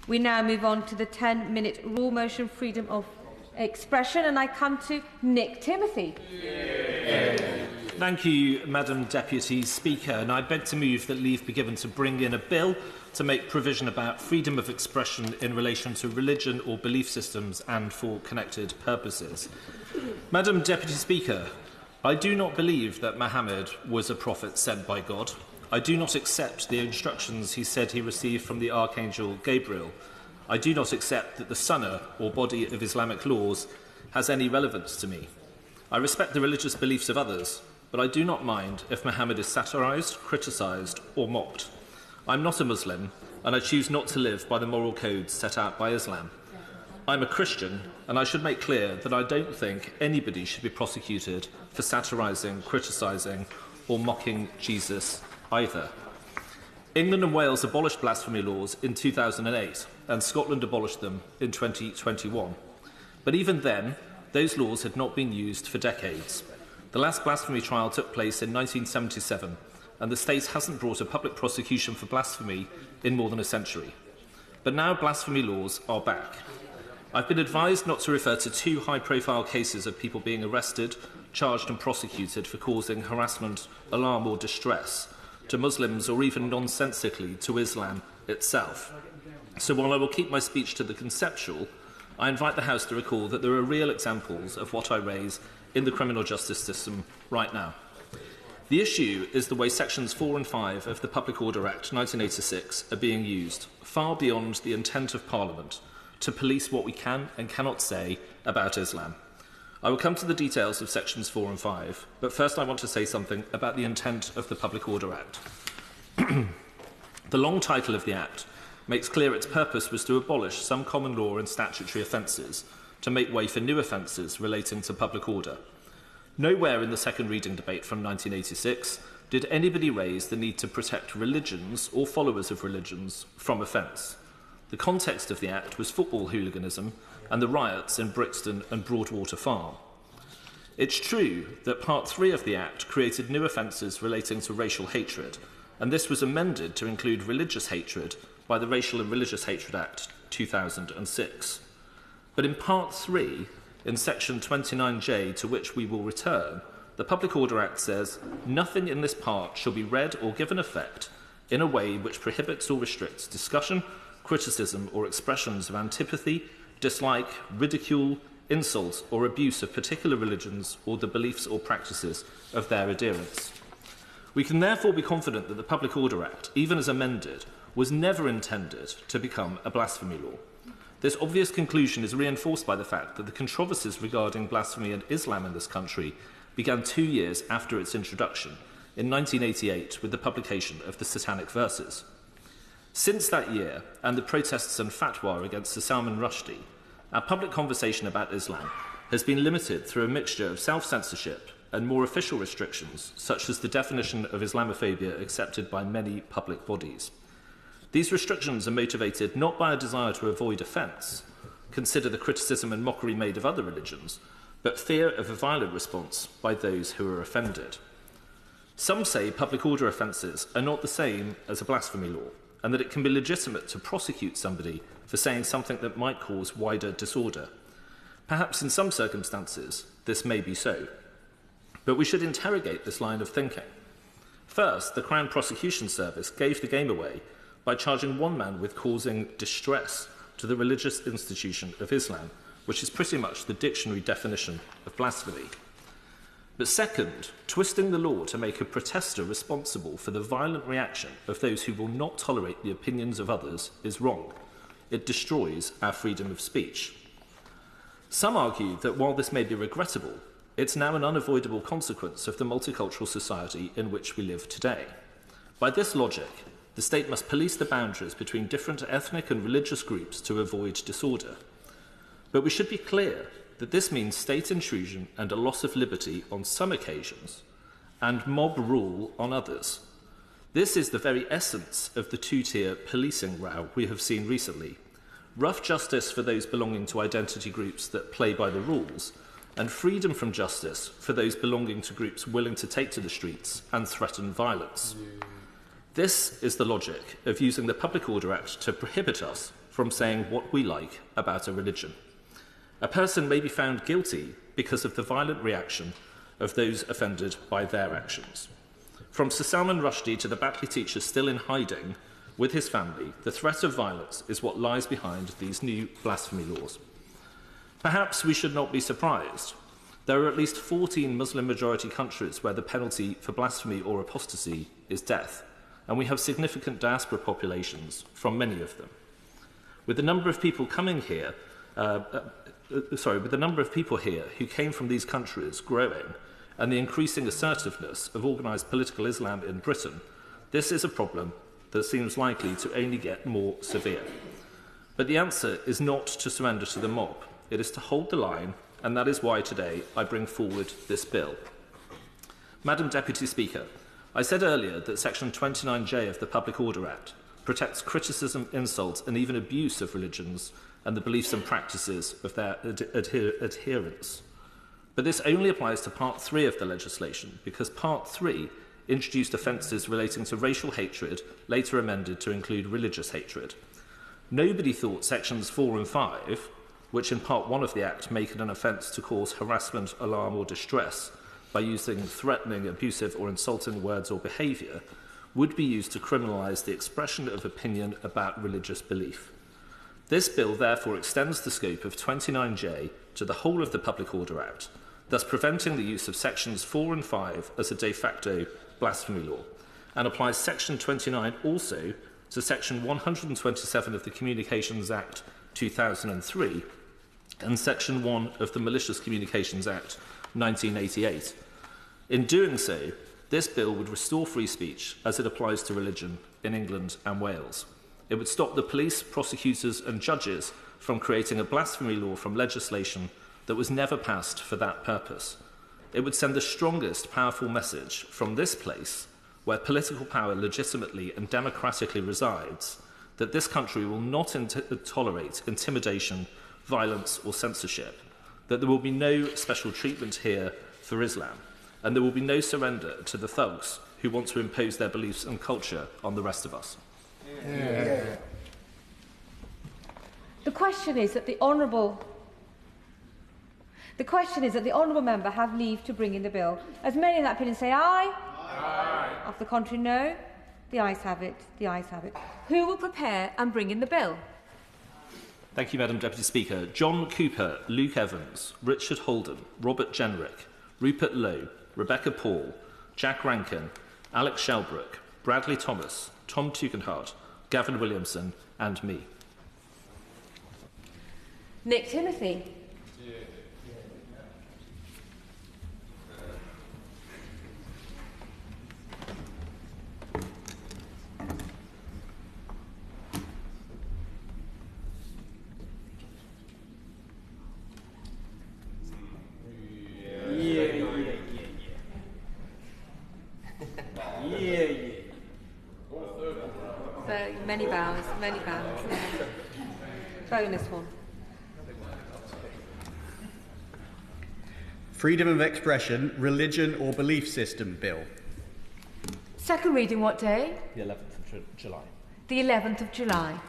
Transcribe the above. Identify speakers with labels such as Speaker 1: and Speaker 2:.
Speaker 1: We now move on to the 10-minute rule motion, freedom of expression, and I come to Nick Timothy.
Speaker 2: Thank you, Madam Deputy Speaker, and I beg to move that leave be given to bring in a bill to make provision about freedom of expression in relation to religion or belief systems and for connected purposes. Madam Deputy Speaker, I do not believe that Muhammad was a prophet sent by God. I do not accept the instructions he said he received from the Archangel Gabriel. I do not accept that the sunnah, or body of Islamic laws, has any relevance to me. I respect the religious beliefs of others, but I do not mind if Muhammad is satirised, criticised or mocked. I'm not a Muslim, and I choose not to live by the moral codes set out by Islam. I'm a Christian, and I should make clear that I don't think anybody should be prosecuted for satirising, criticising or mocking Jesus either. England and Wales abolished blasphemy laws in 2008, and Scotland abolished them in 2021. But even then, those laws had not been used for decades. The last blasphemy trial took place in 1977, and the state hasn't brought a public prosecution for blasphemy in more than a century. But now blasphemy laws are back. I've been advised not to refer to two high-profile cases of people being arrested, charged and prosecuted for causing harassment, alarm or distress to Muslims or even nonsensically to Islam itself. So while I will keep my speech to the conceptual, I invite the House to recall that there are real examples of what I raise in the criminal justice system right now. The issue is the way Sections 4 and 5 of the Public Order Act 1986 are being used, far beyond the intent of Parliament, to police what we can and cannot say about Islam. I will come to the details of Sections 4 and 5, but first I want to say something about the intent of the Public Order Act. The long title of the Act makes clear its purpose was to abolish some common law and statutory offences to make way for new offences relating to public order. Nowhere in the second reading debate from 1986 did anybody raise the need to protect religions or followers of religions from offence. The context of the Act was football hooliganism and the riots in Brixton and Broadwater Farm. It's true that Part 3 of the Act created new offences relating to racial hatred, and this was amended to include religious hatred by the Racial and Religious Hatred Act 2006. But in Part 3, in Section 29J, to which we will return, the Public Order Act says, "Nothing in this part shall be read or given effect in a way which prohibits or restricts discussion, criticism or expressions of antipathy, dislike, ridicule, insult or abuse of particular religions or the beliefs or practices of their adherents." We can therefore be confident that the Public Order Act, even as amended, was never intended to become a blasphemy law. This obvious conclusion is reinforced by the fact that the controversies regarding blasphemy and Islam in this country began 2 years after its introduction, in 1988, with the publication of the Satanic Verses. Since that year, and the protests and fatwa against Sir Salman Rushdie, our public conversation about Islam has been limited through a mixture of self-censorship and more official restrictions, such as the definition of Islamophobia accepted by many public bodies. These restrictions are motivated not by a desire to avoid offence, consider the criticism and mockery made of other religions, but fear of a violent response by those who are offended. Some say public order offences are not the same as a blasphemy law, and that it can be legitimate to prosecute somebody for saying something that might cause wider disorder. Perhaps in some circumstances this may be so, but we should interrogate this line of thinking. First, the Crown Prosecution Service gave the game away by charging one man with causing distress to the religious institution of Islam, which is pretty much the dictionary definition of blasphemy. But second, twisting the law to make a protester responsible for the violent reaction of those who will not tolerate the opinions of others is wrong. It destroys our freedom of speech. Some argue that while this may be regrettable, it's now an unavoidable consequence of the multicultural society in which we live today. By this logic, the state must police the boundaries between different ethnic and religious groups to avoid disorder. But we should be clear that this means state intrusion and a loss of liberty on some occasions, and mob rule on others. This is the very essence of the two-tier policing row we have seen recently. Rough justice for those belonging to identity groups that play by the rules, and freedom from justice for those belonging to groups willing to take to the streets and threaten violence. This is the logic of using the Public Order Act to prohibit us from saying what we like about a religion. A person may be found guilty because of the violent reaction of those offended by their actions. From Sir Salman Rushdie to the Batley teacher still in hiding with his family, the threat of violence is what lies behind these new blasphemy laws. Perhaps we should not be surprised. There are at least 14 Muslim-majority countries where the penalty for blasphemy or apostasy is death, and we have significant diaspora populations from many of them. With the number of people coming here, with the number of people here who came from these countries growing, and the increasing assertiveness of organised political Islam in Britain, this is a problem that seems likely to only get more severe. But the answer is not to surrender to the mob. It is to hold the line, and that is why today I bring forward this bill. Madam Deputy Speaker, I said earlier that Section 29J of the Public Order Act protects criticism, insult, and even abuse of religions and the beliefs and practices of their adherents. But this only applies to Part 3 of the legislation, because Part 3 introduced offences relating to racial hatred, later amended to include religious hatred. Nobody thought Sections 4 and 5, which in Part 1 of the Act make it an offence to cause harassment, alarm or distress by using threatening, abusive or insulting words or behaviour, would be used to criminalise the expression of opinion about religious belief. This bill therefore extends the scope of 29J to the whole of the Public Order Act, thus preventing the use of Sections 4 and 5 as a de facto blasphemy law, and applies Section 29 also to Section 127 of the Communications Act 2003 and Section 1 of the Malicious Communications Act 1988. In doing so, this bill would restore free speech as it applies to religion in England and Wales. It would stop the police, prosecutors and judges from creating a blasphemy law from legislation that was never passed for that purpose. It would send the strongest powerful message from this place, where political power legitimately and democratically resides, that this country will not tolerate intimidation, violence or censorship, that there will be no special treatment here for Islam, and there will be no surrender to the thugs who want to impose their beliefs and culture on the rest of us.
Speaker 1: Yeah. The question is that the honourable member have leave to bring in the bill. As many in that opinion say aye. Aye. Of the contrary, no. The ayes have it. The ayes have it. Who will prepare and bring in the bill?
Speaker 2: Thank you, Madam Deputy Speaker. John Cooper, Luke Evans, Richard Holden, Robert Jenrick, Rupert Lowe, Rebecca Paul, Jack Rankin, Alex Shelbrook, Bradley Thomas, Tom Tugendhat, Gavin Williamson and me.
Speaker 1: Nick Timothy. Many bows, many bows. Bonus one.
Speaker 3: Freedom of Expression, Religion or Belief System Bill.
Speaker 1: Second reading what day?
Speaker 2: The 11th of July.
Speaker 1: The 11th of July.